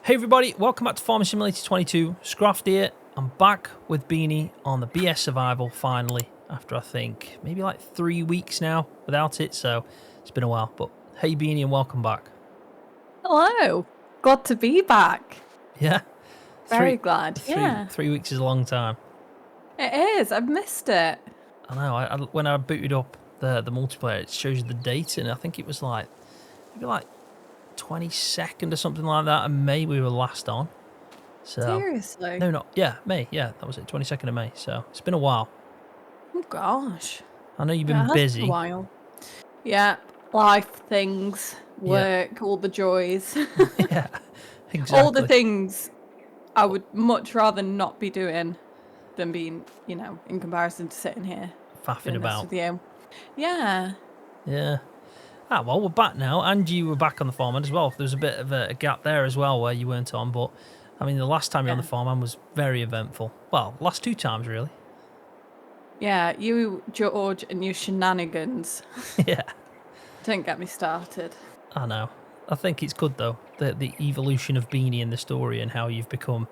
Hey everybody, welcome back to Farming Simulator 22. Scroft here. I'm back with Beanie on the BS Survival finally, after I think maybe like 3 weeks now without it, so it's been a while. But hey Beanie and welcome back. Hello, glad to be back. Yeah? Very glad, yeah. 3 weeks is a long time. It is, I've missed it. I know, when I booted up the multiplayer, it shows you the date, and I think it was like, maybe like 22nd or something like that, and May we were last on. So Seriously? No, not yeah, May. Yeah, that was it. 22nd of May. So it's been a while. Oh gosh. I know you've been busy. Been a while. Yeah, life, things, work, all the joys. Yeah, exactly. All the things I would much rather not be doing than being, you know, in comparison to sitting here faffing about with you. Yeah. Yeah. Ah, well, we're back now, and you were back on the farm as well. There was a bit of a gap there as well where you weren't on, but I mean, the last time you were on the farm was very eventful. Well, last 2 times, really. Yeah, you, George, and your shenanigans. Yeah. Don't get me started. I know. I think it's good, though, the evolution of Beanie in the story and how you've become,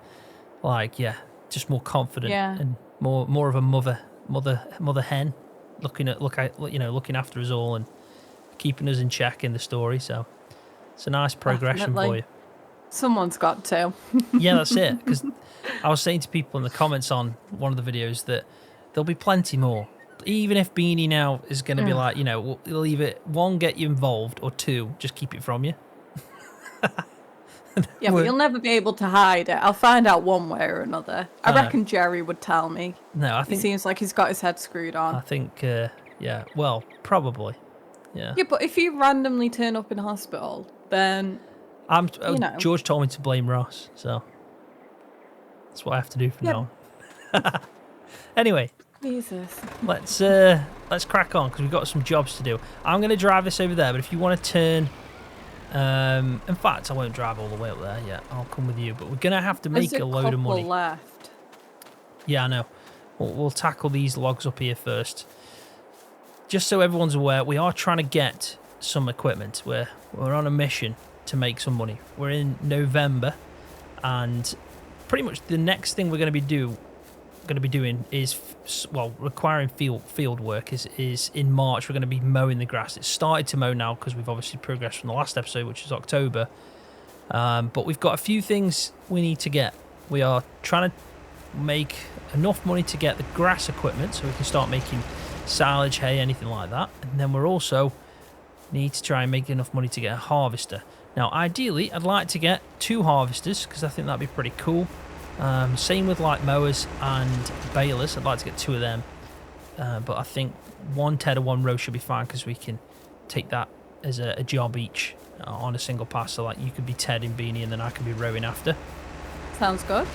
like, yeah, just more confident and more of a mother hen, looking after us all and keeping us in check in the story. So it's a nice progression for you. Someone's got to. Yeah, that's it. Because I was saying to people in the comments on one of the videos that there'll be plenty more. Even if Beanie now is going to be like, you know, we'll either 1, get you involved, or 2, just keep it from you. Yeah, but you'll never be able to hide it. I'll find out one way or another. I reckon Jerry would tell me. No, I think... He seems like he's got his head screwed on. I think, yeah, well, probably. Yeah. Yeah, but if you randomly turn up in hospital, then... George told me to blame Ross, so that's what I have to do from now on. Anyway, Jesus. let's crack on because we've got some jobs to do. I'm going to drive this over there, but if you want to turn, in fact, I won't drive all the way up there yet. I'll come with you, but we're going to have to make a load of money. Left. Yeah, I know. We'll tackle these logs up here first. Just so everyone's aware, we are trying to get some equipment. We're on a mission to make some money. We're in November, and pretty much the next thing we're going to be doing is requiring field work is in March. We're going to be mowing the grass. It's started to mow now because we've obviously progressed from the last episode, which is October, but we've got a few things we need to get. We are trying to make enough money to get the grass equipment so we can start making silage, hay, anything like that, and then we're also need to try and make enough money to get a harvester. Now, ideally, I'd like to get 2 harvesters because I think that'd be pretty cool. Same with like mowers and balers. I'd like to get 2 of them. But I think 1 Ted and 1 row should be fine because we can take that as a job each on a single pass. So like you could be Ted and Beanie and then I can be rowing after. Sounds good.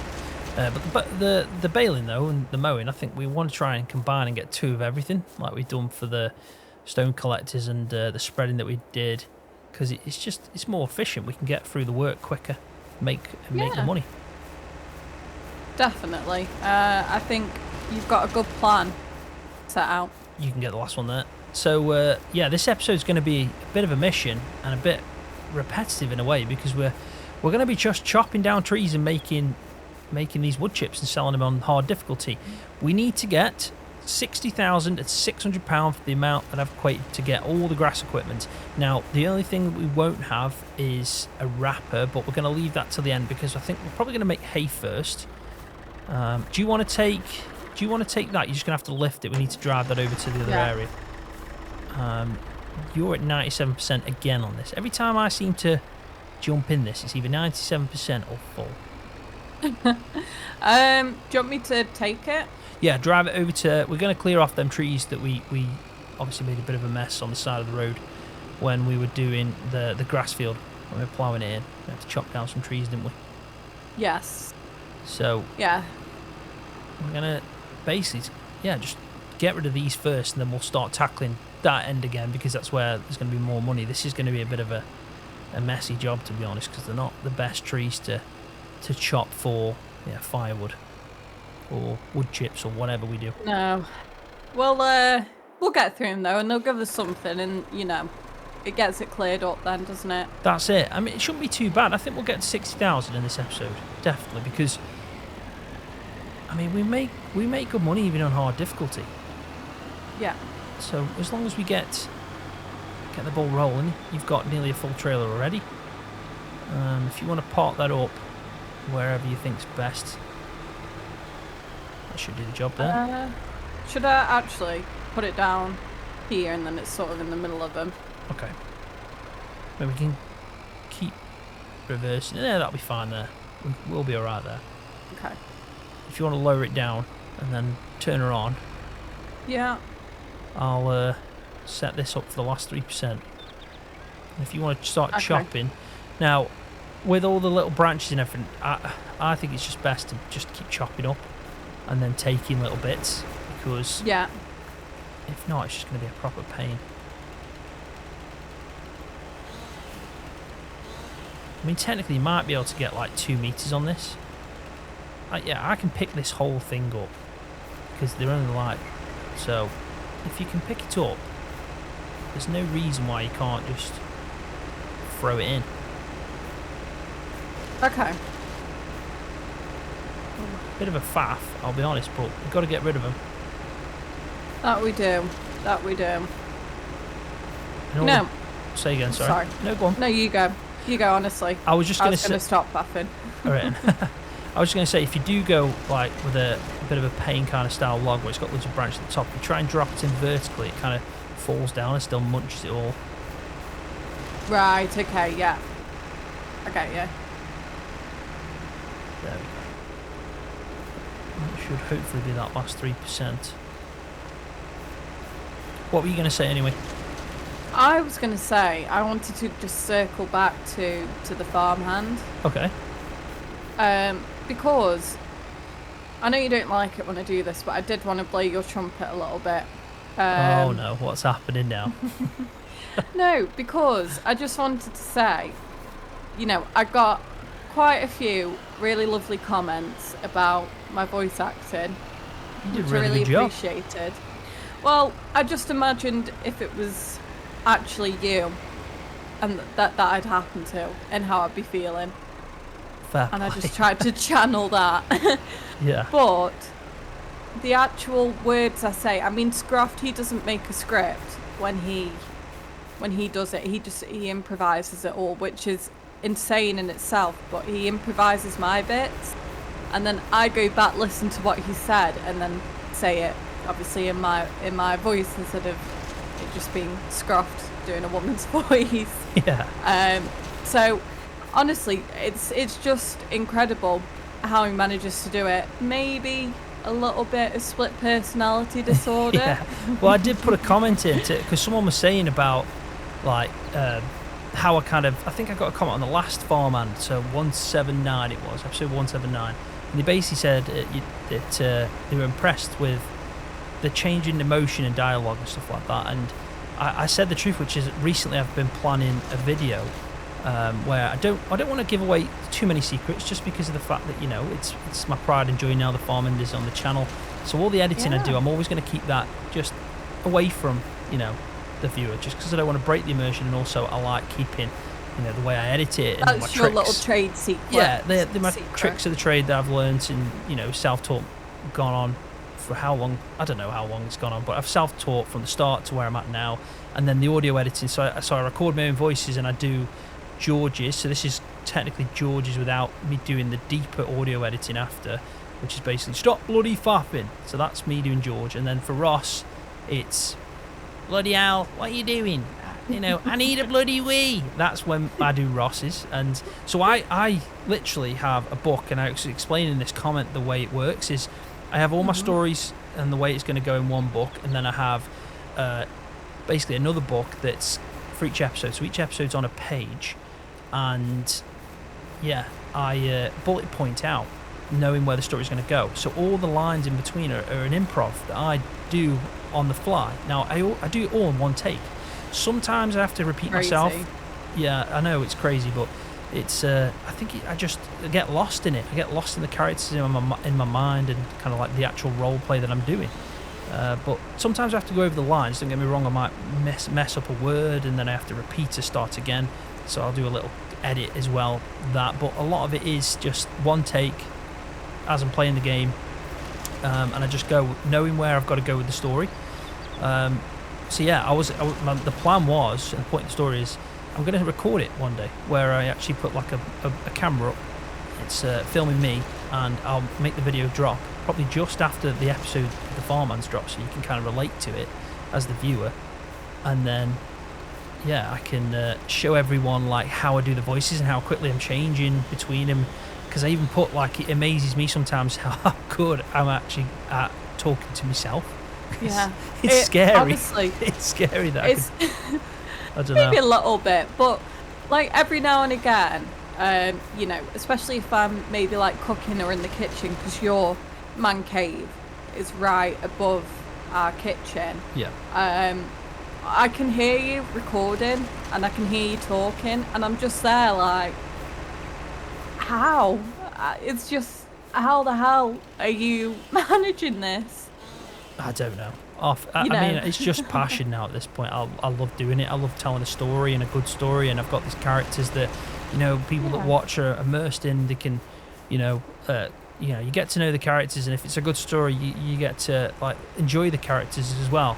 But the baling though and the mowing, I think we want to try and combine and get 2 of everything like we've done for the stone collectors and the spreading that we did. Because it's more efficient. We can get through the work quicker, make the money. Definitely. I think you've got a good plan set out. You can get the last one there. So yeah, this episode's going to be a bit of a mission and a bit repetitive in a way because we're going to be just chopping down trees and making these wood chips and selling them on hard difficulty. We need to get 60,000 at £600 for the amount that I've equated to get all the grass equipment. Now, the only thing we won't have is a wrapper, but we're going to leave that till the end because I think we're probably going to make hay first. Do you want to take that? You're just going to have to lift it. We need to drive that over to the other area. You're at 97% again on this. Every time I seem to jump in this, it's either 97% or full. Do you want me to take it? Yeah, drive it over to... We're going to clear off them trees that we obviously made a bit of a mess on the side of the road when we were doing the grass field. When we were ploughing it in. We had to chop down some trees, didn't we? Yes. So... Yeah. We're going to basically... Yeah, just get rid of these first and then we'll start tackling that end again because that's where there's going to be more money. This is going to be a bit of a messy job, to be honest, because they're not the best trees to chop for firewood. Or wood chips or whatever we do. No. Well, we'll get through them though, and they'll give us something. And you know, it gets it cleared up then, doesn't it? That's it. I mean, it shouldn't be too bad. I think we'll get to 60,000 in this episode, definitely, because I mean, we make good money even on hard difficulty. Yeah. So as long as we get the ball rolling, you've got nearly a full trailer already. If you want to park that up wherever you think's best, that should do the job there. Should I actually put it down here and then it's sort of in the middle of them? Okay. Maybe we can keep reversing. Yeah, that'll be fine there. We'll be alright there. Okay. If you want to lower it down and then turn her on, yeah, I'll set this up for the last 3%. And if you want to start chopping, now with all the little branches and everything, I think it's just best to just keep chopping up and then taking little bits, because if not, it's just going to be a proper pain. I mean, technically you might be able to get like 2 meters on this. Yeah, I can pick this whole thing up because they're only like, so if you can pick it up, there's no reason why you can't just throw it in. Okay. Bit of a faff, I'll be honest, but we've got to get rid of them. That we do. That we do. No. Say again, sorry. No, go on. No, you go. You go, honestly. I was just going to stop laughing. All right. I was just going to say, if you do go like with a bit of a pane kind of style log where it's got loads of branches at the top, if you try and drop it in vertically, it kind of falls down and still munches it all. Right, okay, yeah. Okay, yeah. There we go. That should hopefully be that last 3%. What were you going to say anyway? I was going to say, I wanted to just circle back to the farmhand. Okay. Because I know you don't like it when I do this, but I did want to blow your trumpet a little bit. Oh no, what's happening now? No, because I just wanted to say, you know, I got quite a few really lovely comments about my voice acting. You did which really I really good job. appreciated. Well, I just imagined if it was actually you and that had happened to and how I'd be feeling. Fair and play. I just tried to channel that. Yeah. But the actual words I say, I mean, Scroft, he doesn't make a script when he does it. He improvises it all, which is insane in itself. But he improvises my bits, and then I go back, listen to what he said, and then say it obviously in my voice instead of it just being Scroft doing a woman's voice. Yeah. So honestly, it's just incredible how he manages to do it. Maybe a little bit of split personality disorder. Yeah. Well, I did put a comment in because someone was saying about like how I think I got a comment on the last Farmhand, so 179 it was, episode 179, and they basically said that they were impressed with the change in emotion and dialogue and stuff like that. And I said the truth, which is recently I've been planning a video where I don't want to give away too many secrets, just because of the fact that, you know, it's my pride and joy now the farming is on the channel. So all the editing I do, I'm always going to keep that just away from, you know, the viewer, just because I don't want to break the immersion, and also I like keeping, you know, the way I edit it and that's my your tricks. Little trade secret. Yeah, they're my tricks of the trade that I've learned and, you know, self-taught, gone on for how long, I don't know how long it's gone on, but I've self-taught from the start to where I'm at now. And then the audio editing, so I record my own voices and I do George's, so this is technically George's without me doing the deeper audio editing after, which is basically stop bloody faffing. So that's me doing George. And then for Ross, it's bloody hell, what are you doing? You know, I need a bloody wee. That's when I do Ross's. And so I literally have a book, and I actually explain in this comment the way it works is I have all my stories and the way it's going to go in one book, and then I have basically another book that's for each episode. So each episode's on a page, and yeah, I bullet point out knowing where the story's going to go. So all the lines in between are an improv that I do on the fly. Now I do it all in one take. Sometimes I have to repeat myself. Yeah, I know it's crazy, but it's I just get lost in it. I get lost in the characters in my mind and kind of like the actual role play that I'm doing. But sometimes I have to go over the lines. Don't get me wrong, I might mess up a word and then I have to repeat to start again. So I'll do a little edit as well. But a lot of it is just one take as I'm playing the game, and I just go knowing where I've got to go with the story. So yeah, the plan was, and the point of the story is, I'm going to record it one day where I actually put like a camera up. It's filming me, and I'll make the video drop probably just after the episode of the Farmman's drop, so you can kind of relate to it as the viewer. And then yeah, I can show everyone like how I do the voices and how quickly I'm changing between them, because I even put like, it amazes me sometimes how good I'm actually at talking to myself. Yeah, it's scary. Honestly, it's scary that I don't maybe know. a little bit, but like every now and again, you know, especially if I'm maybe like cooking or in the kitchen, because your man cave is right above our kitchen. Yeah. I can hear you recording and I can hear you talking, and I'm just there like, how? It's just, how the hell are you managing this? I don't know. I mean, it's just passion now at this point. I love doing it. I love telling a story, and a good story, and I've got these characters that, you know, people that watch are immersed in. They can, you get to know the characters, and if it's a good story, you get to like enjoy the characters as well,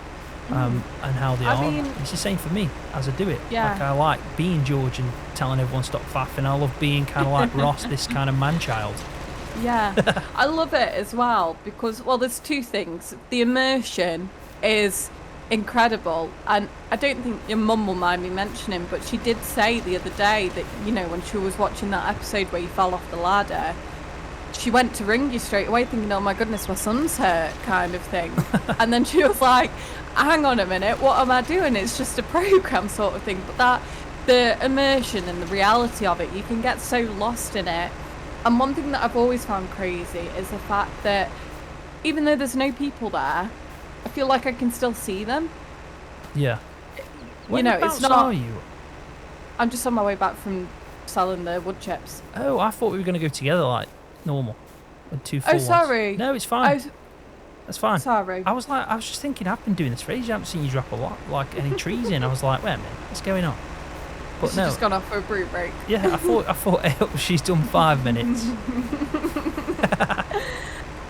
and how they are. mean, it's the same for me as I do it. Yeah. Like, I like being George and telling everyone stop faffing. I love being kind of like Ross, this kind of man-child. Yeah, I love it as well because, well, there's two things. The immersion is incredible, and I don't think your mum will mind me mentioning, but she did say the other day that, you know, when she was watching that episode where you fell off the ladder, she went to ring you straight away thinking, oh my goodness, my son's hurt, kind of thing. And then she was like, hang on a minute, what am I doing? It's just a program sort of thing. But the immersion and the reality of it, you can get so lost in it. And one thing that I've always found crazy is the fact that even though there's no people there, I feel like I can still see them. Yeah. You know, it's not. Are you? I'm just on my way back from selling the wood chips. Oh, I thought we were going to go together like normal. With 2 full Oh, ones. sorry. No, it's fine. That's fine. Sorry. I was just thinking, I've been doing this for ages. I haven't seen you drop a lot, like any trees in. I was like, wait a minute, what's going on? But She's no. just gone off for a brew break. Yeah, I thought hey, she's done 5 minutes.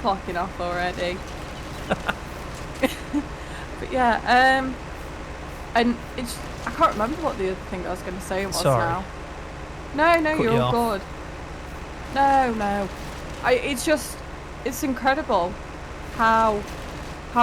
Clocking off already. But yeah, and it's, I can't remember what the other thing I was going to say was. Sorry. now. No, Cut you're you all off. good. No. It's incredible how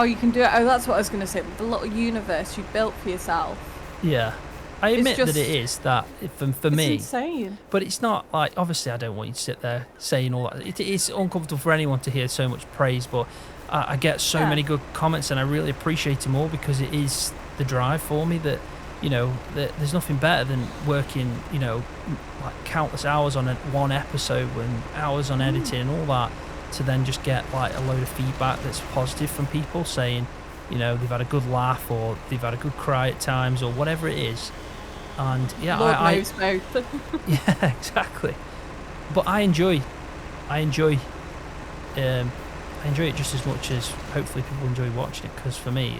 you can do it. Oh, that's what I was going to say. The little universe you built for yourself. Yeah. I admit just, that it is that for me. It's insane. But it's not like, obviously I don't want you to sit there saying all that. It is uncomfortable for anyone to hear so much praise, but I get so many good comments, and I really appreciate them all, because it is the drive for me that, you know, that there's nothing better than working, you know, like countless hours on one episode and hours on editing and all that, to then just get like a load of feedback that's positive from people saying, you know, they've had a good laugh, or they've had a good cry at times, or whatever it is. And yeah, Lord knows both. Yeah, exactly. But I enjoy it just as much as hopefully people enjoy watching it, because for me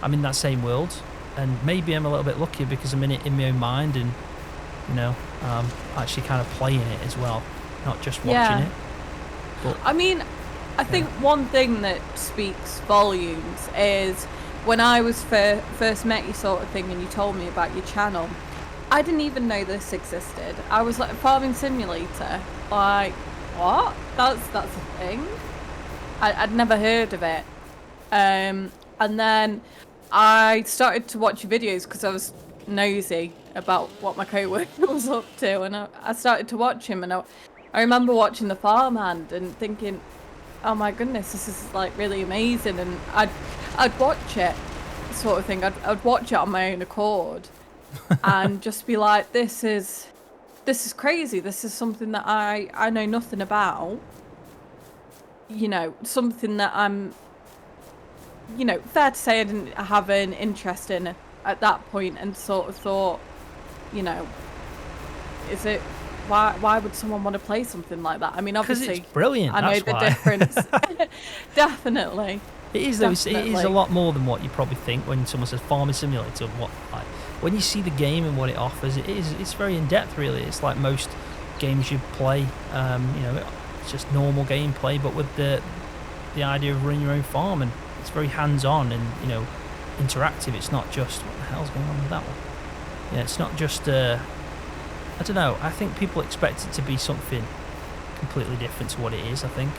I'm in that same world, and maybe I'm a little bit luckier because I'm in it in my own mind, and you know, actually kind of playing it as well, not just watching it. But, I mean, I think one thing that speaks volumes is when I was first met you, sort of thing, and you told me about your channel, I didn't even know this existed. I was like, farming simulator, like, what? That's a thing? I'd never heard of it. And then I started to watch your videos because I was nosy about what my co-worker was up to, and I started to watch him, and I remember watching the Farmhand and thinking, oh my goodness, this is like really amazing, and I'd watch it, sort of thing. I'd watch it on my own accord, and just be like, this is crazy. This is something that I know nothing about. You know, something that I'm, you know, fair to say I didn't have an interest in at that point, and sort of thought, you know, is it, why would someone want to play something like that? I mean, obviously, it's brilliant. I know the difference. Definitely. It is though. It is a Definitely. lot more than what you probably think when someone says farming simulator. When you see the game and what it offers, it's very in depth. Really, it's like most games you play. It's just normal gameplay, but with the idea of running your own farm, and it's very hands on and interactive. It's not just what the hell's going on with that one. Yeah, it's not just. I don't know. I think people expect it to be something completely different to what it is. I think.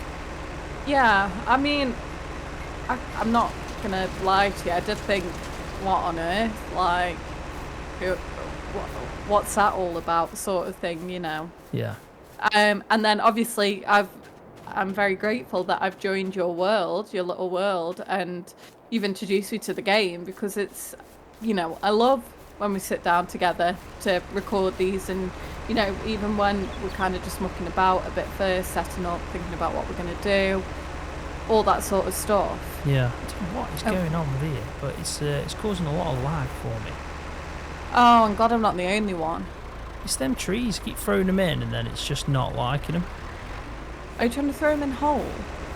Yeah, I mean, I'm not gonna lie to you. I did think, what on earth? Like, what's that all about? Sort of thing, Yeah. And then obviously I'm very grateful that I've joined your world, your little world, and you've introduced me to the game because it's, I love when we sit down together to record these and, even when we're kind of just mucking about a bit first, setting up, thinking about what we're going to do, all that sort of stuff. Yeah. I don't know what is going on with here, but it's causing a lot of lag for me. Oh, and God, I'm not the only one. It's them trees. Keep throwing them in, and then it's just not liking them. Are you trying to throw them in hole?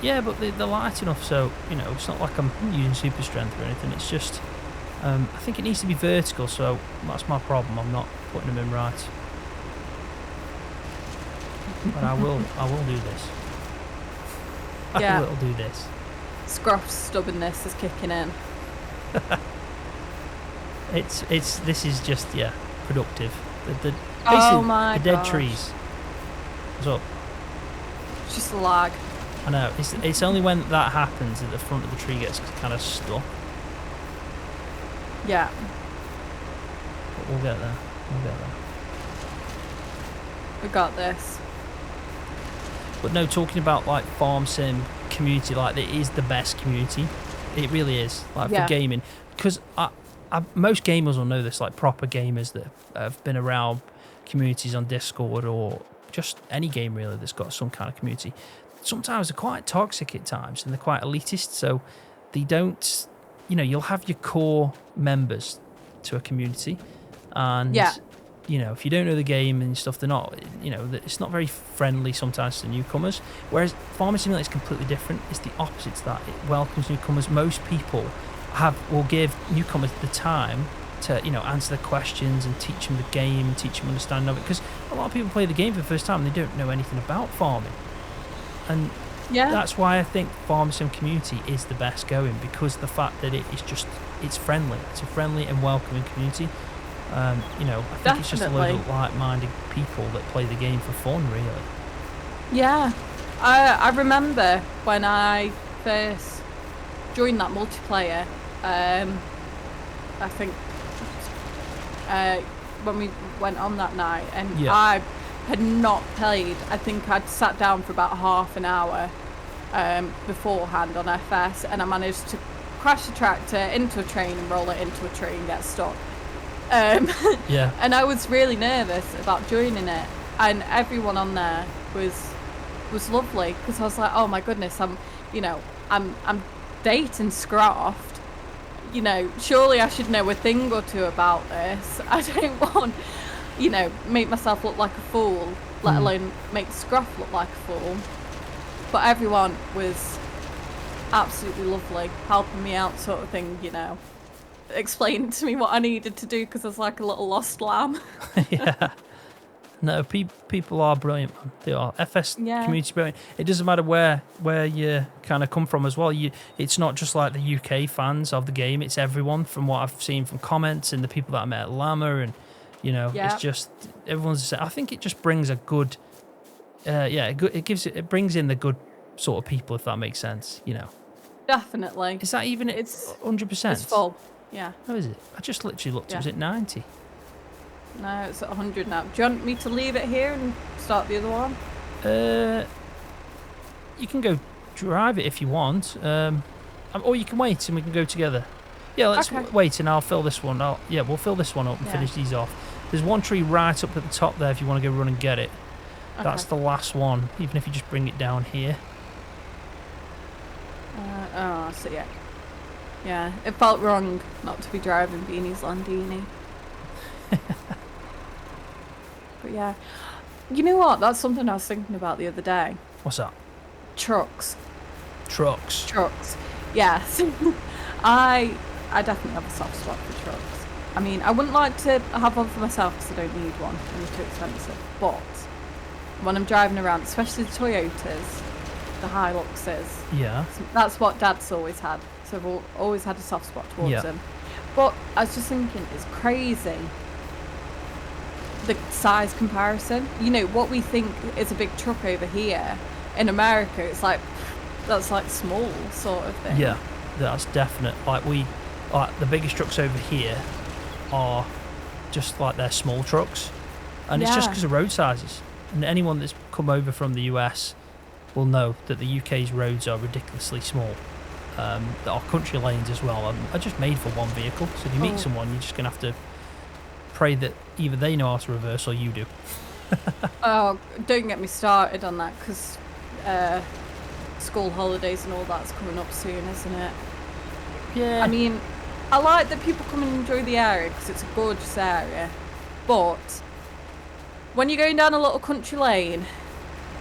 Yeah, but they're light enough, so it's not like I'm using super strength or anything. It's just, I think it needs to be vertical, so that's my problem. I'm not putting them in right. But I will do this. Yeah. I will do this. Scroft's stubbornness is kicking in. This is just productive. The Oh my the dead gosh. trees. What's up? It's just a lag. I know. It's only when that happens that the front of the tree gets kind of stuck. Yeah. But we'll get there. We got this. But no, talking about like farm sim community, like it is the best community. It really is. Like for gaming, because most gamers will know this. Like proper gamers that have been around communities on Discord or just any game really that's got some kind of community. Sometimes they're quite toxic at times and they're quite elitist. So they don't. You'll have your core members to a community, and if you don't know the game and stuff, they're not, it's not very friendly sometimes to newcomers. Whereas Farming Simulator is completely different. It's the opposite to that. It welcomes newcomers. Most people will give newcomers the time to, answer their questions and teach them the game and teach them understanding of it. Because a lot of people play the game for the first time and they don't know anything about farming. And that's why I think Farm Sim community is the best going, because the fact that it's friendly. It's a friendly and welcoming community. I think it's just a load of like-minded people that play the game for fun, really. Yeah. I remember when I first joined that multiplayer, I think when we went on that night, and I had not played. I think I'd sat down for about half an hour beforehand on FS, and I managed to crash the tractor into a train and roll it into a tree and get stuck. And I was really nervous about joining it, and everyone on there was lovely, because I was like, oh my goodness, I'm dating Scroft, surely I should know a thing or two about this. I don't want make myself look like a fool, let alone make Scroft look like a fool. But everyone was absolutely lovely, helping me out, sort of thing, explaining to me what I needed to do, because I was like a little lost lamb. Yeah. No, people are brilliant, man. They are. FS community brilliant. It doesn't matter where you kind of come from as well. It's not just like the UK fans of the game. It's everyone, from what I've seen from comments and the people that I met at Llama, and it's just everyone's. I think it just brings a good, it brings in the good sort of people, if that makes sense. Definitely. Is that even? It's 100%. It's full. Yeah. How is it? I just literally looked. Was it 90? No, it's at 100 now. Do you want me to leave it here and start the other one? You can go drive it if you want. Or you can wait and we can go together. Yeah, let's wait and I'll fill this one. We'll fill this one up and finish these off. There's one tree right up at the top there if you want to go run and get it. Okay. That's the last one, even if you just bring it down here. So yeah, it felt wrong not to be driving Beanie's Landini. But yeah, you know what? That's something I was thinking about the other day. What's that? Trucks. Yes. I definitely have a soft spot for trucks. I mean, I wouldn't like to have one for myself because I don't need one and they're too expensive. But when I'm driving around, especially the Toyotas, the Hiluxes, Yeah. that's what Dad's always had. So I've always had a soft spot towards them. But I was just thinking, it's crazy the size comparison. You know, what we think is a big truck over here, in America, it's like, that's like small sort of thing. Yeah, that's definite. Like the biggest trucks over here are just like they're small trucks, and it's just because of road sizes. And anyone that's come over from the US will know that the UK's roads are ridiculously small. Our country lanes as well are just made for one vehicle. So if you meet someone, you're just gonna have to pray that either they know how to reverse or you do. Oh, don't get me started on that, because school holidays and all that's coming up soon, isn't it? Yeah. I mean, I like that people come and enjoy the area because it's a gorgeous area, but when you're going down a little country lane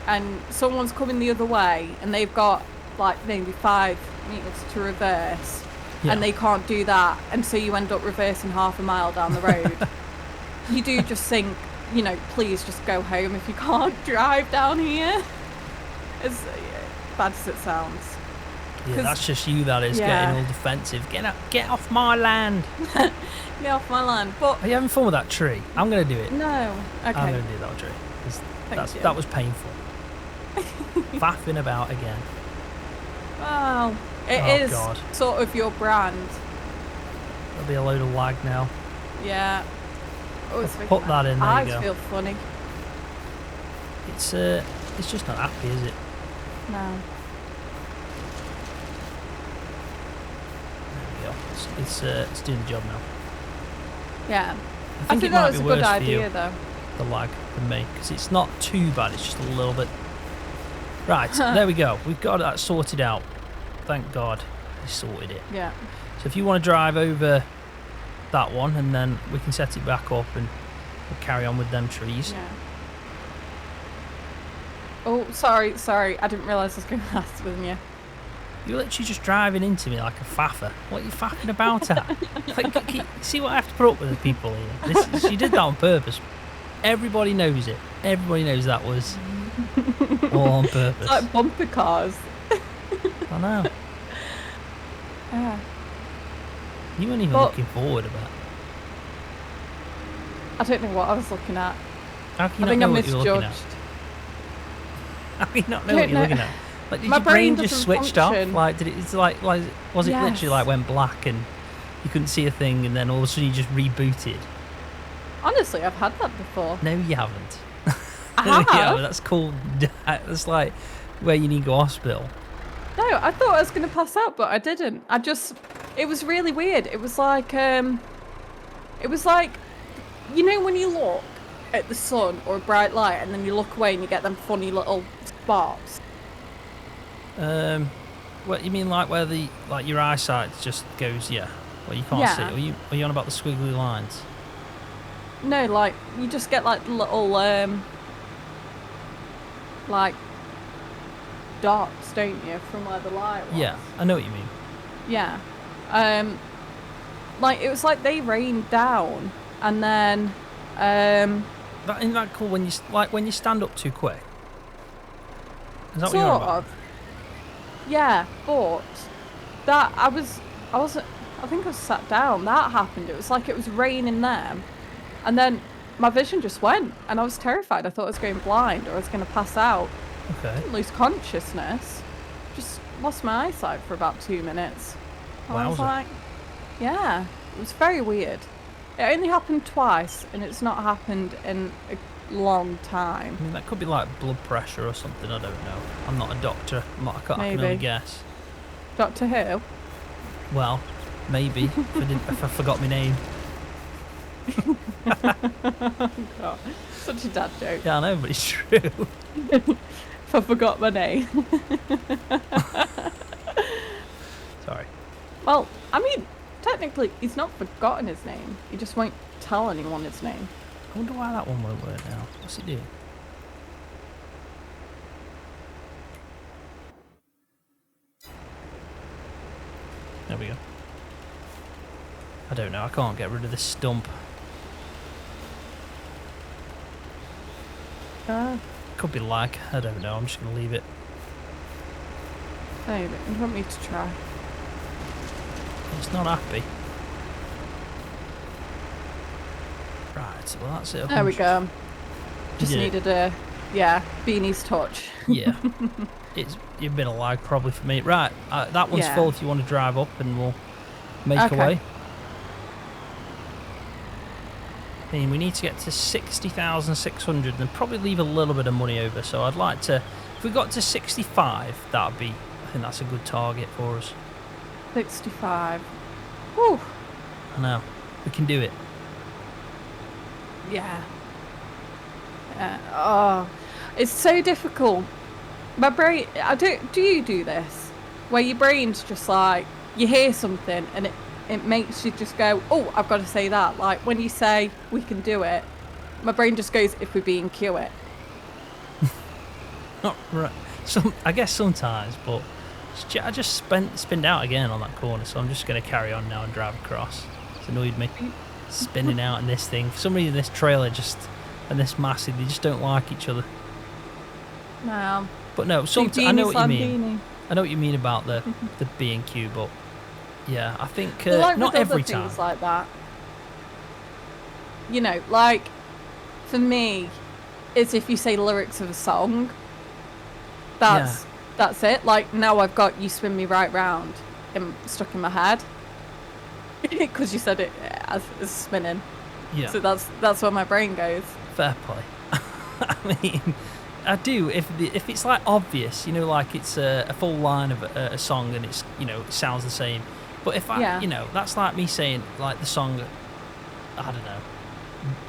and someone's coming the other way and they've got like maybe 5 meters to reverse and they can't do that, and so you end up reversing half a mile down the road, you do just think, you know, please just go home if you can't drive down here. As bad as it sounds. Yeah, that's just you, that is, getting all defensive. Get off my land. Get off my land. But are you having fun with that tree? I'm going to do it. No. Okay. I'm going to do that tree. That was painful. Faffing about again. Well, it is sort of your brand. There'll be a load of lag now. Yeah. Put that in, there you go. I feel funny. It's just not happy, is it? No. There we go. It's doing the job now. Yeah. I think that was a good idea, though. The lag than me, because it's not too bad. It's just a little bit. Right, there we go. We've got that sorted out. Thank God, we sorted it. Yeah. So if you want to drive over that one, and then we can set it back up and we'll carry on with them trees. Yeah. Oh, sorry. I didn't realise I was going to ask with you. You're literally just driving into me like a faffer. What are you faffing about at? Like, see what I have to put up with the people here? She did that on purpose. Everybody knows it. Everybody knows that was all on purpose. It's like bumper cars. I know. Yeah. You weren't even looking forward about. I don't know what I was looking at. How can you not know what you're looking at? How can you not know what you're looking at? Like, did your brain just switched off? Like, did it? It's like was it literally like went black and you couldn't see a thing, and then all of a sudden you just rebooted? Honestly, I've had that before. No, you haven't. I have. Yeah, that's called. That's like where you need to go hospital. No, I thought I was going to pass out, but I didn't. It was really weird. It was like, you know, when you look at the sun or a bright light, and then you look away and you get them funny little spots. What you mean, like where your eyesight just goes, where you can't see? Are you on about the squiggly lines? No, like you just get like little like dots, don't you, from where the light was? Yeah, I know what you mean. Yeah, like it was like they rained down, and then Isn't that cool when you stand up too quick? Is that sort what you're on about? of. Yeah, but that I think I was sat down. That happened. It was like it was raining them, and then my vision just went, and I was terrified. I thought I was going blind or I was going to pass out. Okay. I didn't lose consciousness. Just lost my eyesight for about 2 minutes. I was like, yeah, it was very weird. It only happened twice, and it's not happened in a long time. I mean, that could be like blood pressure or something. I don't know. I'm not a doctor. I can only guess. Doctor Who? Well, maybe if I forgot my name. Oh, God. Such a dad joke. Yeah, I know, but it's true. If I forgot my name. Sorry. Well, I mean, technically, he's not forgotten his name. He just won't tell anyone his name. I wonder why that one won't work now. What's it doing? There we go. I don't know. I can't get rid of this stump. Could be lag. I don't know. I'm just going to leave it. No, you want me to try? It's not happy. Right, well that's it. There we go. Just Did needed a, Beanie's touch. Yeah. It's a bit of lag probably for me. Right, that one's full if you want to drive up and we'll make away. I mean, we need to get to 60,600 and probably leave a little bit of money over. So I'd like to, if we got to 65, that'd be, I think that's a good target for us. 65. Whew. I know. We can do it. Yeah. Oh, it's so difficult. My brain, do you do this? Where your brain's just like, you hear something and it makes you just go, oh, I've got to say that. Like when you say we can do it, my brain just goes, if we're being cue it. Not right. I guess sometimes, but I just spinned out again on that corner, so I'm just going to carry on now and drive across. It's annoyed me. Spinning out in this thing. For some reason, this trailer and this massive, they just don't like each other. No. But no, I know what you mean. I know what you mean about the B&Q, but yeah, I think like not with every other time. Things like that. You know, like for me, it's if you say lyrics of a song. That's it. Like now I've got "You Spin Me Right Round" stuck in my head because you said it as spinning. Yeah. So that's where my brain goes. Fair play. I mean, I do if it's like obvious, you know, like it's a full line of a song and it's, you know, it sounds the same. But if I, you know, that's like me saying like the song, I don't know,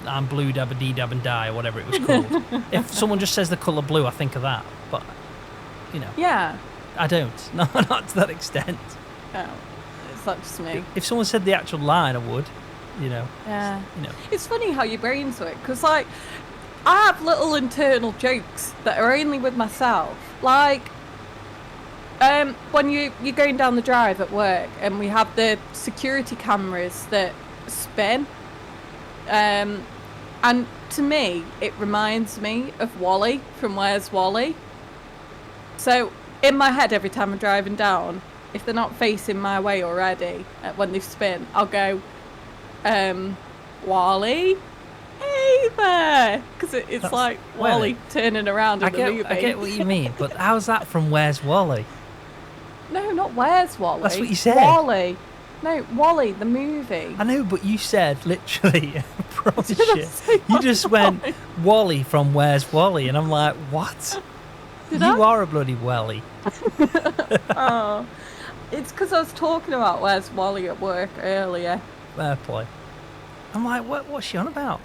I'm blue dabba dee dab and die or whatever it was called. If someone just says the colour blue, I think of that. But you know, I don't. No, not to that extent. Oh, it's not just me. If someone said the actual line, I would. You know. Yeah. You know. It's funny how your brain's work, because like I have little internal jokes that are only with myself. Like when you're going down the drive at work and we have the security cameras that spin, and to me it reminds me of Wally from Where's Wally. So in my head, every time I'm driving down, if they're not facing my way already when they spin, I'll go, Wally, hey there, because it's that's, like Wally turning around in the movie. I get what you mean, but how's that from Where's Wally? No, not Where's Wally. That's what you said. Wally. No, Wally, the movie. I know, but you said literally, I promise you just went Wally from Where's Wally, and I'm like, what? You are a bloody Wally. Oh, it's because I was talking about Where's Wally at work earlier. Fair play. I'm like, what's she on about?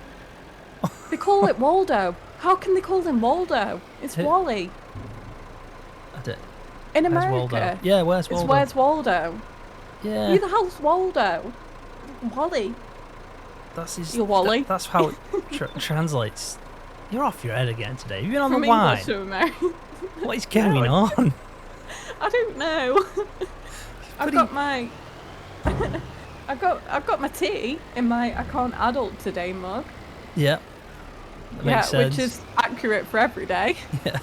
They call it Waldo. How can they call him Waldo? It's Wally. I don't. In Where's America. Waldo? Yeah, Where's Waldo? It's Where's Waldo. Yeah. Who the hell's Waldo? Wally. That's his. You're Wally. That's how it translates. You're off your head again today. Have you been on From the wine? English to American. What is going on? I don't know. I've got my tea in my I can't adult today mug. Yeah. That makes sense. Which is accurate for every day. Yeah.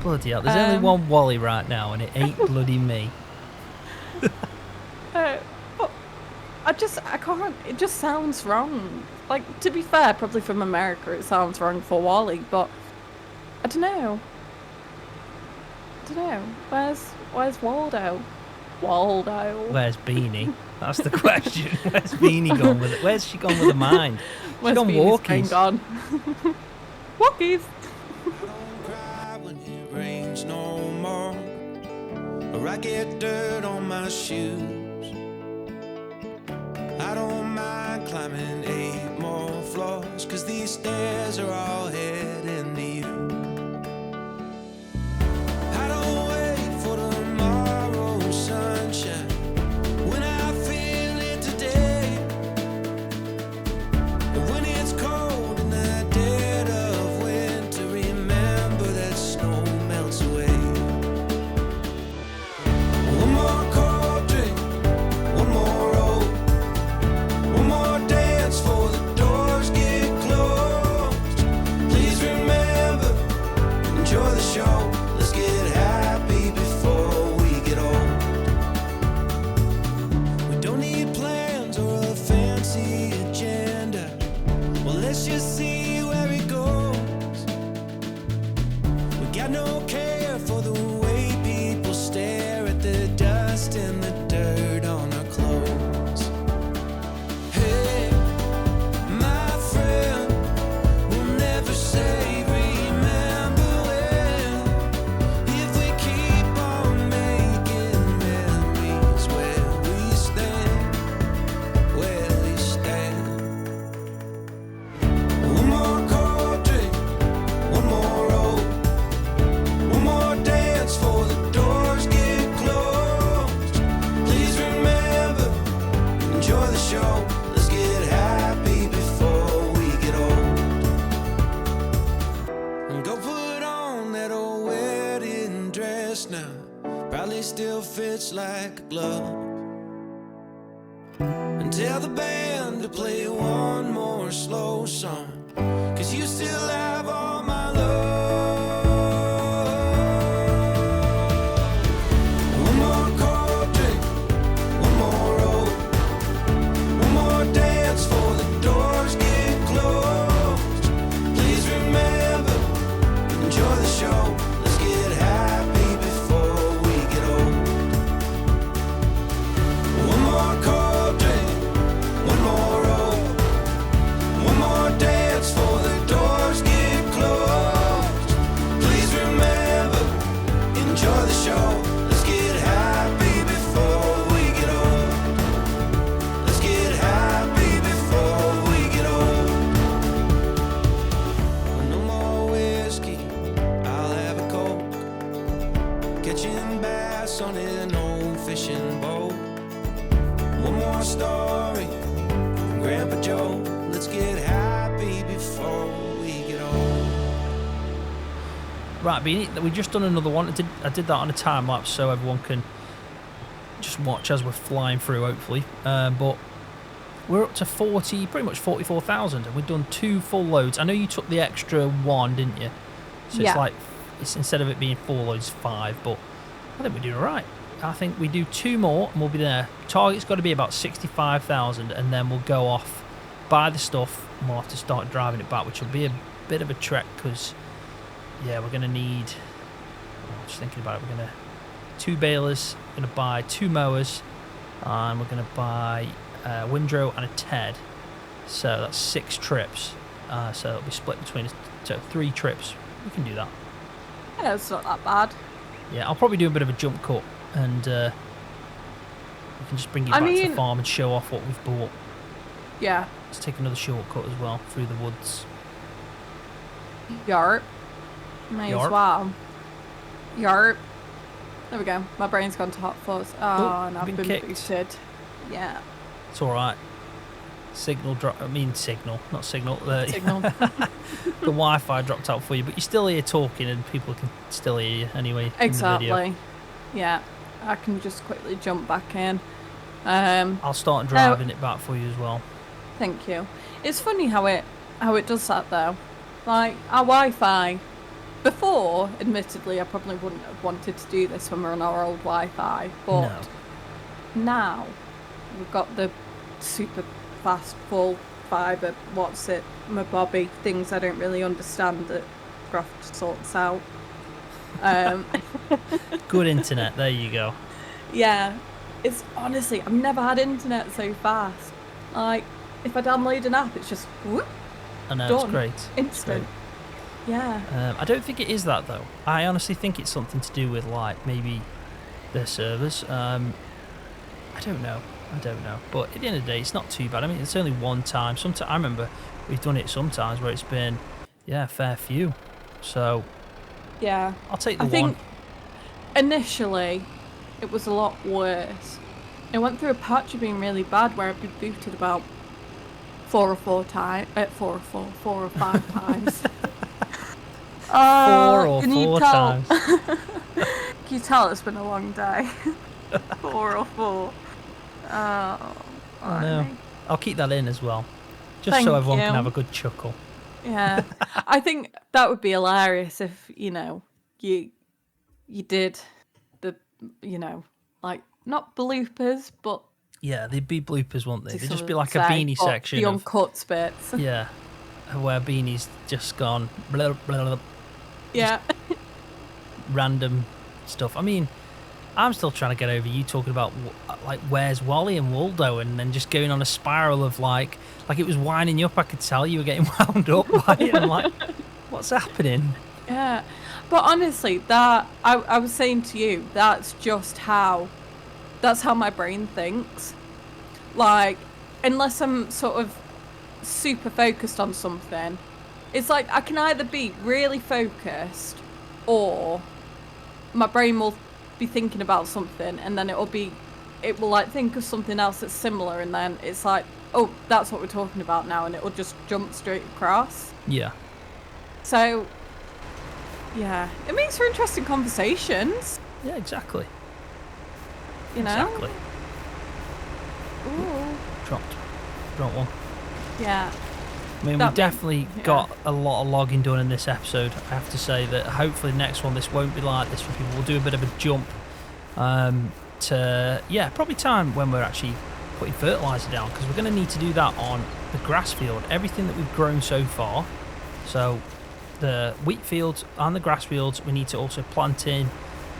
Bloody hell. There's only one Wally right now and it ain't bloody me. But I can't, it just sounds wrong. Like, to be fair, probably from America it sounds wrong for Wally, but I don't know. Where's Waldo? Waldo. Where's Beanie? That's the question. Where's Beanie gone with it? Where's she gone with her mind? Where's gone walkies? Gone? Walkies. Don't cry when it rains no more, or I get dirt on my shoes. I don't mind climbing 8 more floors, 'cause these stairs are all heading to you. I don't wait for tomorrow's sunshine when I feel it today. And when it's cold in the dead of winter, remember that snow melts away. One more cold drink like a glove. And tell the band to play one more slow song, 'cause you still have all my love. One more cold drink, one more roll, one more dance for the doors get closed. Please remember, enjoy the show. Let's get happy before we get old. One more cold drink, one more roll, one more dance for the doors get closed. Please remember, enjoy the show. Let's get happy before we get old. Let's get happy before we get old. No more whiskey, I'll have a Coke. Catching bass on an old fishing boat. One more story from Grandpa Joe. Let's get happy before we get old. Right, Beanie, we've just done another one. I did that on a time lapse so everyone can just watch as we're flying through, hopefully. But we're up to pretty much 44,000, and we've done 2 full loads. I know you took the extra 1, didn't you? So Yeah. it's like, instead of it being 4 loads, 5, but I think we're doing all right. I think we do 2 more and we'll be there. Target's got to be about 65,000, and then we'll go off, buy the stuff, and we'll have to start driving it back, which will be a bit of a trek because, yeah, we're going to need, I'm just thinking about it, we're going to, 2 balers, we're going to buy 2 mowers, and we're going to buy a windrow and a Ted. So that's 6 trips. So it'll be split between us, so 3 trips. We can do that. Yeah, it's not that bad. Yeah, I'll probably do a bit of a jump cut, and we can just bring you back to the farm and show off what we've bought. Yeah. Let's take another shortcut as well through the woods. Yarp. May Yarp. as well. Yarp. There we go. My brain's gone to hot fuzz. Oh, and I've been kicked. boosted. Yeah. It's all right. Signal, not signal. Signal. The Wi-Fi dropped out for you, but you're still here talking, and people can still hear you anyway. Exactly. In the video. Yeah. I can just quickly jump back in. I'll start driving it back for you as well. Thank you. It's funny how it does that though. Like our Wi-Fi. Before, admittedly, I probably wouldn't have wanted to do this when we're on our old Wi-Fi, but now we've got the super fast full fibre. What's it? My Bobby things I don't really understand that Scroft sorts out. Good internet. There you go. Yeah, it's honestly I've never had internet so fast. Like if I download an app, it's just whoop. I know, done. it's great. Instant. Yeah. I don't think it is that though. I honestly think it's something to do with like maybe their servers. I don't know. But at the end of the day, it's not too bad. I mean, it's only one time. Sometimes I remember we've done it sometimes where it's been, a fair few. So Yeah. I'll take the I one. think initially it was a lot worse. It went through a patch of being really bad where I'd been booted about 4 or 5 times. 4 or can you 4 tell? times. Can you tell it's been a long day? 4 or 4. Oh, I know. I'll keep that in as well, just Thank so everyone you. can have a good chuckle. Yeah, I think that would be hilarious if you did the like not bloopers, but Yeah, they'd be bloopers, won't they? to They'd sort just be of like a say, Beanie but section. the of, uncut bits. yeah, where Beanie's just gone blah, blah, blah, Yeah, random stuff. I mean, I'm still trying to get over you talking about like where's Wally and Waldo, and then just going on a spiral of like it was winding you up. I could tell you were getting wound up by it. I'm like, what's happening? yeah. But honestly, that I was saying to you, that's how my brain thinks. Like, unless I'm sort of super focused on something, it's like I can either be really focused or my brain will be thinking about something and then it will like think of something else that's similar, and then it's like, oh, that's what we're talking about now, and it will just jump straight across. Yeah. So yeah, it makes for interesting conversations. Yeah, exactly. You know? Exactly. Ooh. Dropped one. Yeah. I mean, That we've definitely yeah. got a lot of logging done in this episode. I have to say that hopefully the next one, this won't be like this for people. We'll do a bit of a jump to, yeah, probably time when we're actually putting fertiliser down, because we're going to need to do that on the grass field. Everything that we've grown so far, so the wheat fields and the grass fields, we need to also plant in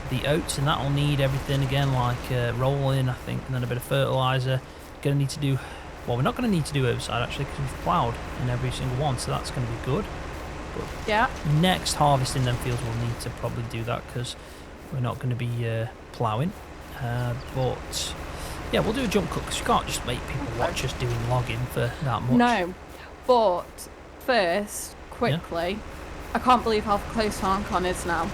the oats, and that will need everything again, like rolling, I think, and then a bit of fertiliser. Going to need to do, well, we're not going to need to do herbicide actually, because we've ploughed in every single one, so that's going to be good. But Yeah. next harvest in them fields, we'll need to probably do that, because we're not going to be ploughing. But yeah, we'll do a jump cut, because you can't just make people watch us doing logging for that much. No. But first, quickly, I can't believe how close FarmCon is now.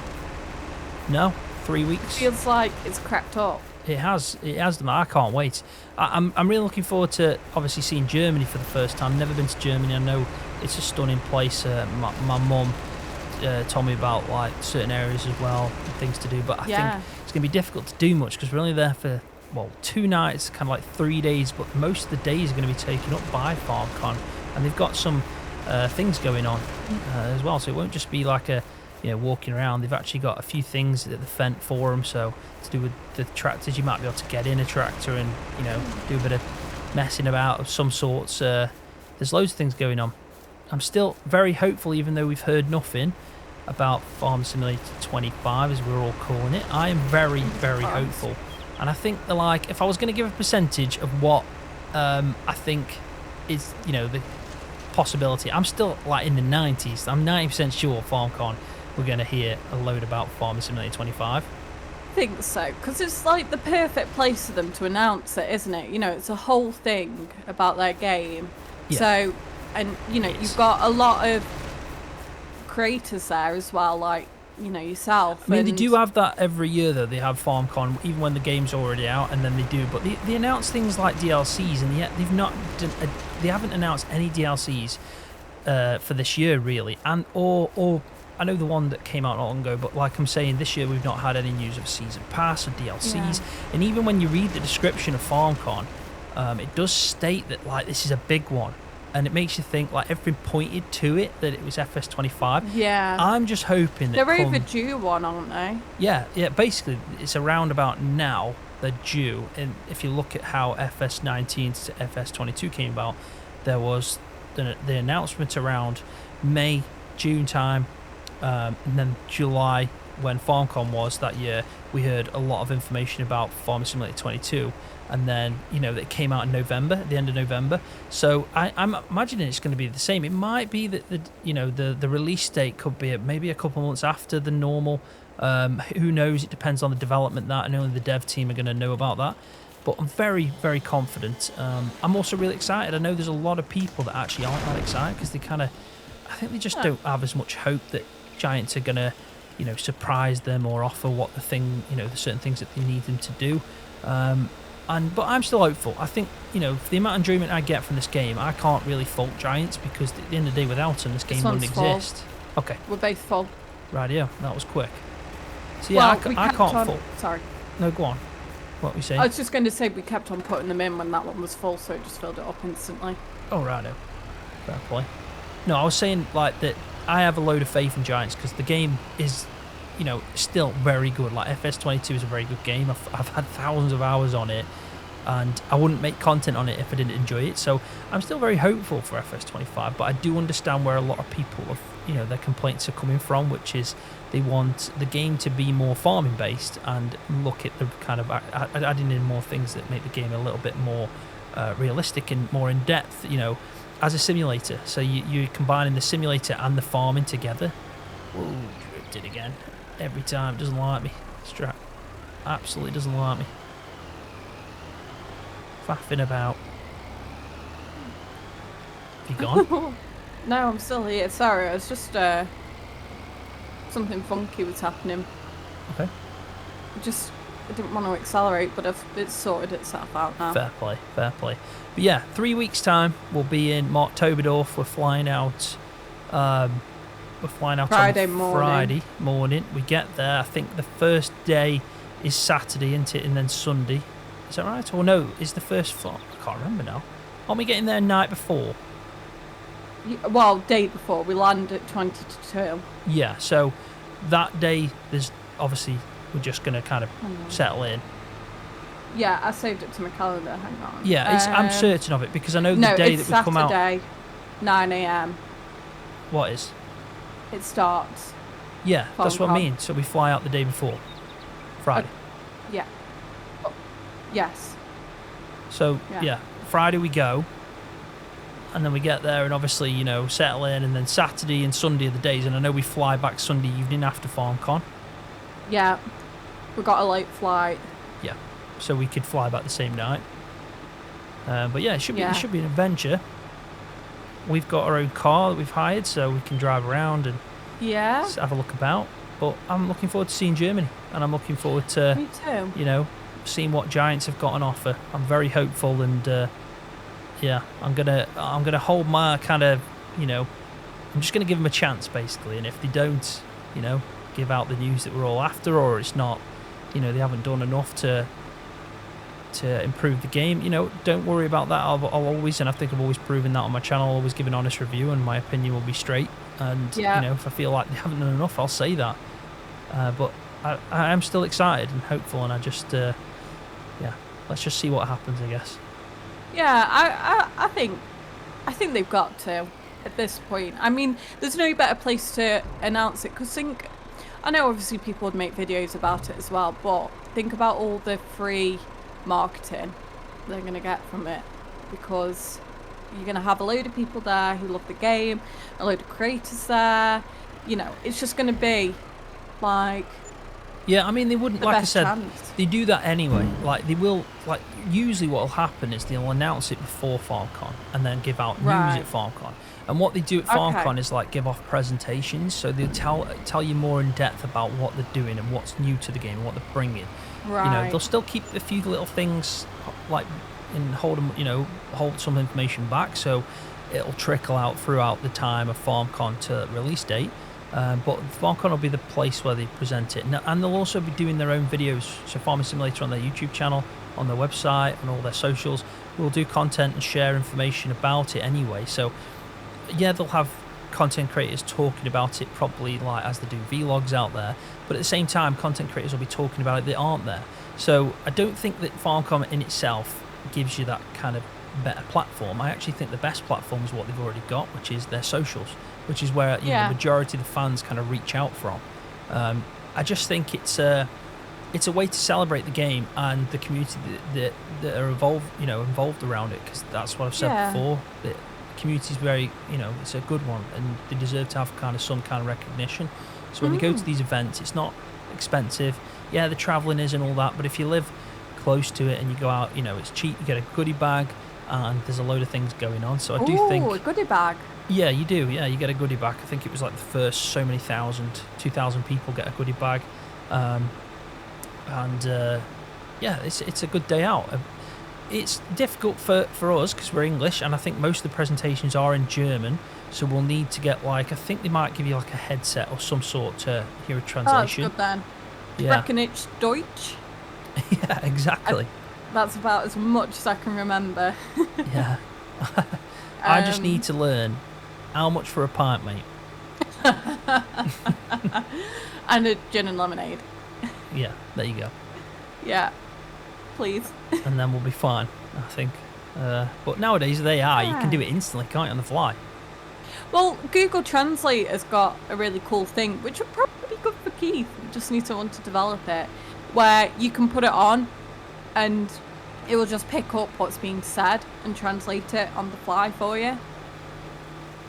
No, 3 weeks. Feels like it's crept up. It has. I can't wait. I'm really looking forward to obviously seeing Germany for the first time. Never been to Germany. I know it's a stunning place. My mum told me about like certain areas as well, and things to do. But I think it's going to be difficult to do much, because we're only there for 2 nights, kind of like 3 days. But most of the days are going to be taken up by FarmCon, and they've got some things going on as well. So it won't just be like a walking around. They've actually got a few things at the Fent Forum, so to do with the tractors, you might be able to get in a tractor and do a bit of messing about of some sorts. There's loads of things going on. I'm still very hopeful, even though we've heard nothing about Farm Simulator 25, as we're all calling it. I am very, very hopeful, and I think if I was going to give a percentage of what I think is the possibility, I'm still like in the 90s. I'm 90% sure FarmCon we're going to hear a load about Farming Simulator 25. I think so, because it's like the perfect place for them to announce it, isn't it? It's a whole thing about their game. Yeah. So, and you've got a lot of creators there as well, like yourself. I mean, they do have that every year, though. They have FarmCon, even when the game's already out, and then they do. But they announce things like DLCs, and yet they've not done. They haven't announced any DLCs for this year, really, and or I know the one that came out not long ago, but like I'm saying, this year we've not had any news of Season Pass or DLCs. Yeah. And even when you read the description of FarmCon, it does state that this is a big one, and it makes you think everything pointed to it that it was FS25. Yeah. I'm just hoping that they're overdue one, aren't they? Yeah. Basically, it's around about now they're due. And if you look at how FS19 to FS22 came about, there was the announcement around May, June time. And then July, when FarmCon was that year, we heard a lot of information about Farming Simulator 22, and then it came out in November, at the end of November. So I'm imagining it's going to be the same. It might be that the release date could be maybe a couple of months after the normal. Who knows? It depends on the development that, and only the dev team are going to know about that. But I'm very, very confident. I'm also really excited. I know there's a lot of people that actually aren't that excited, because I think they just don't have as much hope that Giants are gonna surprise them or offer what the certain things that they need them to do, but I'm still hopeful. I think for the amount of enjoyment I get from this game, I can't really fault Giants, because at the end of the day, without them, this game wouldn't exist. Okay, We're both full. right, yeah, that was quick. So yeah, I can't fault. Sorry. No, go on. What were you saying? I was just going to say we kept on putting them in when that one was full, so it just filled it up instantly. Oh, righto. Fair play. No, I was saying that I have a load of faith in Giants, because the game is, still very good. FS22 is a very good game. I've had thousands of hours on it, and I wouldn't make content on it if I didn't enjoy it. So I'm still very hopeful for FS25, but I do understand where a lot of people have, their complaints are coming from, which is they want the game to be more farming based and look at the kind of adding in more things that make the game a little bit more realistic and more in depth, as a simulator. So you're combining the simulator and the farming together. Ooh, dripped it again. Every time. Doesn't like me. Strap. Absolutely doesn't like me. Faffing about. Have you gone? No, I'm still here. Sorry, it's just something funky was happening. Okay. I didn't want to accelerate, but it's sorted itself out now. Fair play. But yeah, 3 weeks time we'll be in Marktoberdorf. We're flying out. Friday morning. We get there. I think the first day is Saturday, isn't it? And then Sunday. Is that right? Or no, is the first flight? I can't remember now. Aren't we getting there night before? Well, day before. We land at 20 to 2. Yeah, so that day, there's obviously, we're just going to kind of settle in. Yeah, I saved it to my calendar. Hang on. Yeah, I'm certain of it because I know the no, day it's that we come out. Saturday, 9 a.m. What is? It starts. Yeah, that's what I FarmCon. mean. So we fly out the day before, Friday. Yeah. Oh, yes. So Yeah. Friday we go, and then we get there, and obviously settle in, and then Saturday and Sunday are the days. And I know we fly back Sunday evening after FarmCon. Yeah. We got a late flight. Yeah, so we could fly back the same night. But yeah, it should be Yeah. it should be an adventure. We've got our own car that we've hired, so we can drive around and Yeah. have a look about. But I'm looking forward to seeing Germany, and I'm looking forward to Me too. seeing what Giants have got on offer. I'm very hopeful, and I'm gonna hold my kind of I'm just gonna give them a chance basically. And if they don't give out the news that we're all after, or it's not they haven't done enough to improve the game, don't worry about that. I'll always, and I think I've always proven that on my channel, I'll always give an honest review, and my opinion will be straight. And if I feel like they haven't done enough, I'll say that. But I am still excited and hopeful, and I just let's just see what happens, I guess. Yeah, I think they've got to at this point. I mean, there's no better place to announce it, because I know obviously people would make videos about it as well, but think about all the free marketing they're going to get from it, because you're going to have a load of people there who love the game, a load of creators there. It's just going to be like... Yeah, I mean, they wouldn't, the like I best said, chance. they do that anyway. Like, they will, like, usually what will happen is they'll announce it before FarmCon and then give out news Right. at FarmCon. And what they do at FarmCon is, like, give off presentations, so they'll tell you more in depth about what they're doing and what's new to the game and what they're bringing. Right. They'll still keep a few little things, like, and hold some information back, so it'll trickle out throughout the time of FarmCon to release date. But FarmCon will be the place where they present it, and they'll also be doing their own videos. So Farming Simulator on their YouTube channel, on their website, on all their socials, will do content and share information about it anyway. So yeah, they'll have content creators talking about it probably like as they do vlogs out there, but at the same time content creators will be talking about it that aren't there. So I don't think that FarmCon in itself gives you that kind of better platform. I actually think the best platform is what they've already got, which is their socials, which is where the majority of the fans kind of reach out from. I just think it's a way to celebrate the game and the community that are involved around it, because that's what I've said before. The community is very, it's a good one, and they deserve to have kind of some kind of recognition. So when they go to these events, it's not expensive. Yeah, the travelling is and all that, but if you live close to it and you go out, it's cheap. You get a goodie bag, and there's a load of things going on. So I do think... a goodie bag. Yeah, you do. Yeah, you get a goodie bag. I think it was like the first so many 2,000 people get a goodie bag. It's a good day out. It's difficult for us because we're English, and I think most of the presentations are in German. So we'll need to get I think they might give you like a headset or some sort to hear a translation. Oh, that's good then. Yeah. Reckon it's Deutsch? Yeah, exactly. That's about as much as I can remember. Yeah. I just need to learn how much for a pint, mate. And a gin and lemonade. Yeah, there you go. Yeah, please. And then we'll be fine, I think. But nowadays with AI, you can do it instantly, can't you, on the fly? Well, Google Translate has got a really cool thing, which would probably be good for Keith. We just need someone to develop it, where you can put it on and it will just pick up what's being said and translate it on the fly for you.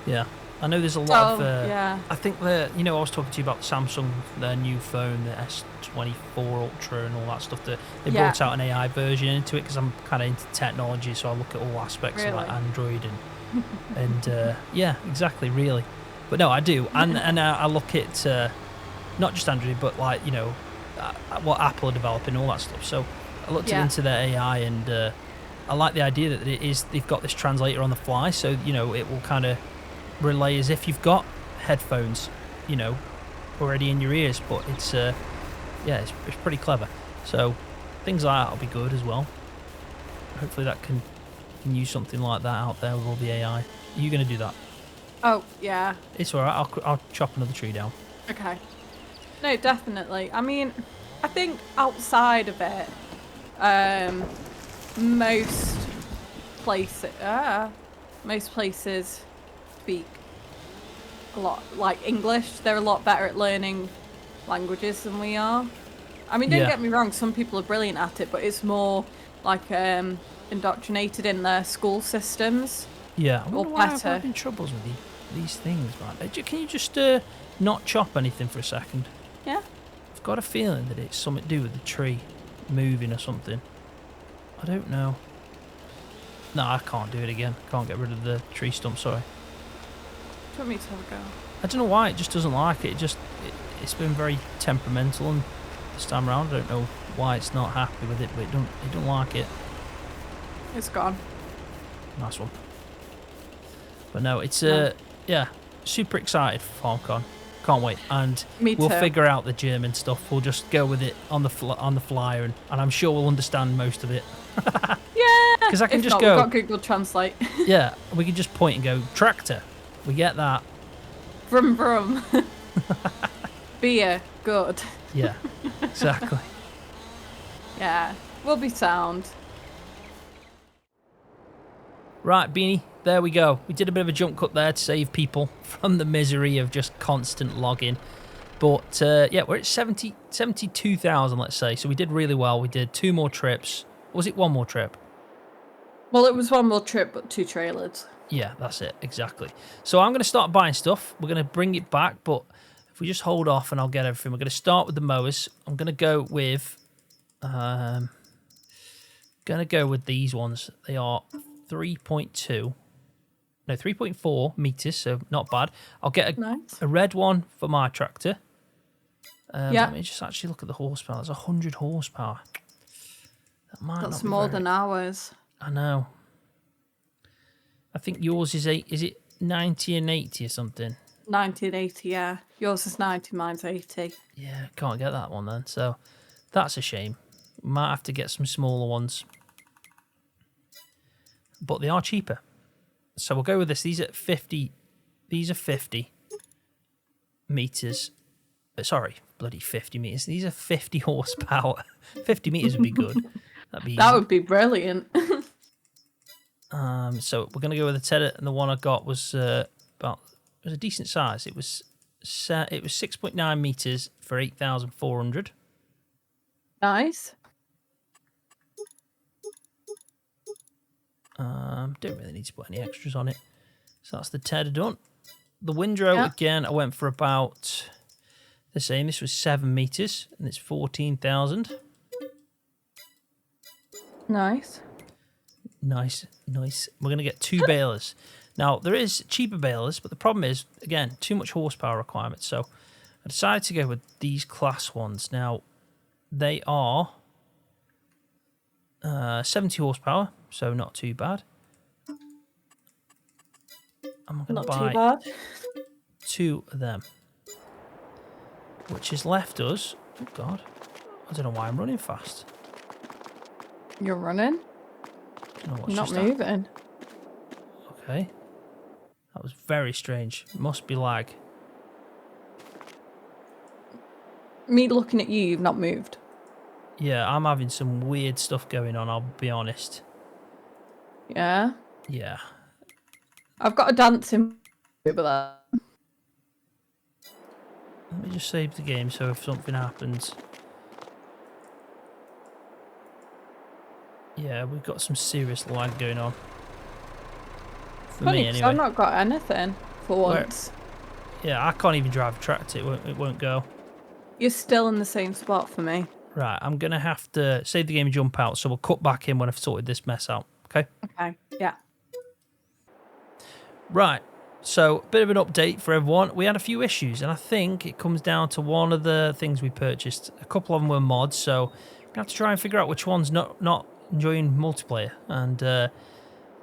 Yeah. I know there's a lot of... yeah. I think I was talking to you about Samsung, their new phone, the S24 Ultra and all that stuff. They brought out an AI version into it, because I'm kind of into technology, so I look at all aspects of like Android and yeah, exactly, really. But no, I do. And I look at not just Android, but like, what Apple are developing, all that stuff. So I looked into their AI, and I like the idea that they've got this translator on the fly, so it will kind of relay as if you've got headphones already in your ears. But it's pretty clever. So things like that will be good as well. Hopefully that can use something like that out there with all the AI. Are you going to do that? Oh, yeah. It's all right. I'll chop another tree down. Okay. No, definitely. I mean, I think outside of it, most places speak a lot like English. They're a lot better at learning languages than we are. I mean, don't Yeah. get me wrong, some people are brilliant at it, but it's more like indoctrinated in their school systems. Yeah. I Or wonder why I'm better. having troubles with these things, man. Can you just not chop anything for a second? Yeah. I've got a feeling that it's something to do with the tree moving or something. I don't know. No, I can't do it again. Can't get rid of the tree stump, sorry. Do you want me to have a go? I don't know why, it just doesn't like it. It's been very temperamental, and this time around I don't know why it's not happy with it, but it don't like it. It's gone. Nice one. But no, it's No. yeah, super excited for FarmCon. Can't wait, and Me we'll too. figure out the German stuff. We'll just go with it on the fly, and I'm sure we'll understand most of it. Yeah. Because I can If just not, go. we've got Google Translate. Yeah, we can just point and go tractor. We get that. Vroom vroom. Beer, good. Yeah, exactly. Yeah, we'll be sound. Right, Beanie, there we go. We did a bit of a jump cut there to save people from the misery of just constant logging. But yeah, we're at 72,000, let's say. So we did really well. We did 2 more trips. Was it 1 more trip? Well, it was 1 more trip, but 2 trailers. Yeah, that's it, exactly. So I'm going to start buying stuff. We're going to bring it back, but if we just hold off and I'll get everything. We're going to start with the mowers. I'm going to go with these ones. They are 3.4 meters, so not bad. I'll get Nice. a red one for my tractor. Yeah. Let me just actually look at the horsepower. That's 100 horsepower. That might That's not be more very- than ours. I know. I think yours is is it 90 and 80 or something? 90 and 80, yeah. Yours is 90, mine's 80. Yeah, can't get that one then. So that's a shame. Might have to get some smaller ones. But they are cheaper. So we'll go with this. These are 50. These are 50 meters. Sorry, bloody 50 meters. These are 50 horsepower. 50 meters would be good. That'd be That easy. would be brilliant. So we're gonna go with the Tedder, and the one I got was it was a decent size. It was 6.9 meters for 8,400. Nice. Don't really need to put any extras on it. So that's the Tedder done. The windrow Yeah. again, I went for about the same. This was 7 meters, and it's 14,000. Nice. Nice. We're going to get 2 balers. Now, there is cheaper balers, but the problem is, again, too much horsepower requirement. So I decided to go with these class ones. Now, they are 70 horsepower, so not too bad. I'm going Not to too buy bad. 2 of them, which has left us... Oh, God. I don't know why I'm running fast. You're running? I don't know what's Not just happened. moving. Okay. That was very strange. Must be lag. Me looking at you, you've not moved. Yeah, I'm having some weird stuff going on, I'll be honest. Yeah. Yeah. I've got a dancing with that. Let me just save the game so if something happens... Yeah, we've got some serious lag going on. For Funny, me, 'cause anyway. I've not got anything for Where- once. Yeah, I can't even drive a tractor. It won't go. You're still in the same spot for me. Right, I'm going to have to save the game and jump out, so we'll cut back in when I've sorted this mess out. Okay? Okay. Yeah. Right, so a bit of an update for everyone. We had a few issues, and I think it comes down to one of the things we purchased. A couple of them were mods, so we have to try and figure out which one's not enjoying multiplayer. And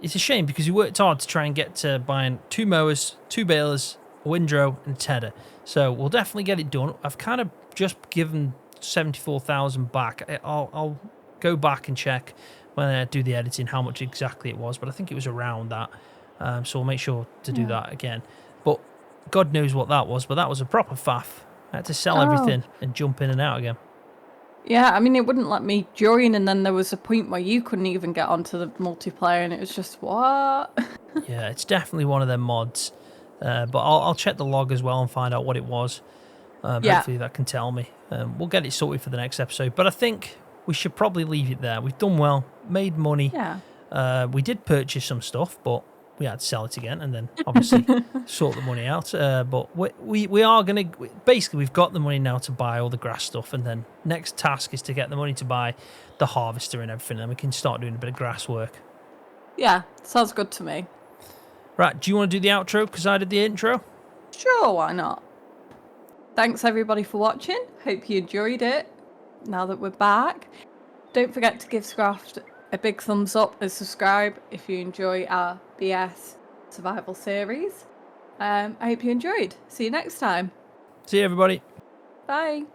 it's a shame because we worked hard to try and get to buying 2 mowers, 2 balers, a windrow, and a tedder. So we'll definitely get it done. I've kind of just given 74,000 back. I'll go back and check when I do the editing how much exactly it was, but I think it was around that. So we'll make sure to do that again. But God knows what that was, but that was a proper faff. I had to sell everything and jump in and out again. Yeah, I mean, it wouldn't let me join, and then there was a point where you couldn't even get onto the multiplayer, and it was just, what? Yeah, it's definitely one of them mods. But I'll check the log as well and find out what it was. Hopefully that can tell me. We'll get it sorted for the next episode. But I think we should probably leave it there. We've done well, made money. Yeah. We did purchase some stuff, but we had to sell it again and then obviously sort the money out. But we are going to... Basically, we've got the money now to buy all the grass stuff, and then next task is to get the money to buy the harvester and everything, and we can start doing a bit of grass work. Yeah, sounds good to me. Right, do you want to do the outro because I did the intro? Sure, why not? Thanks everybody for watching. Hope you enjoyed it. Now that we're back, don't forget to give Scroft a big thumbs up and subscribe if you enjoy our BS survival series. I hope you enjoyed. See you next time. See you, everybody. Bye.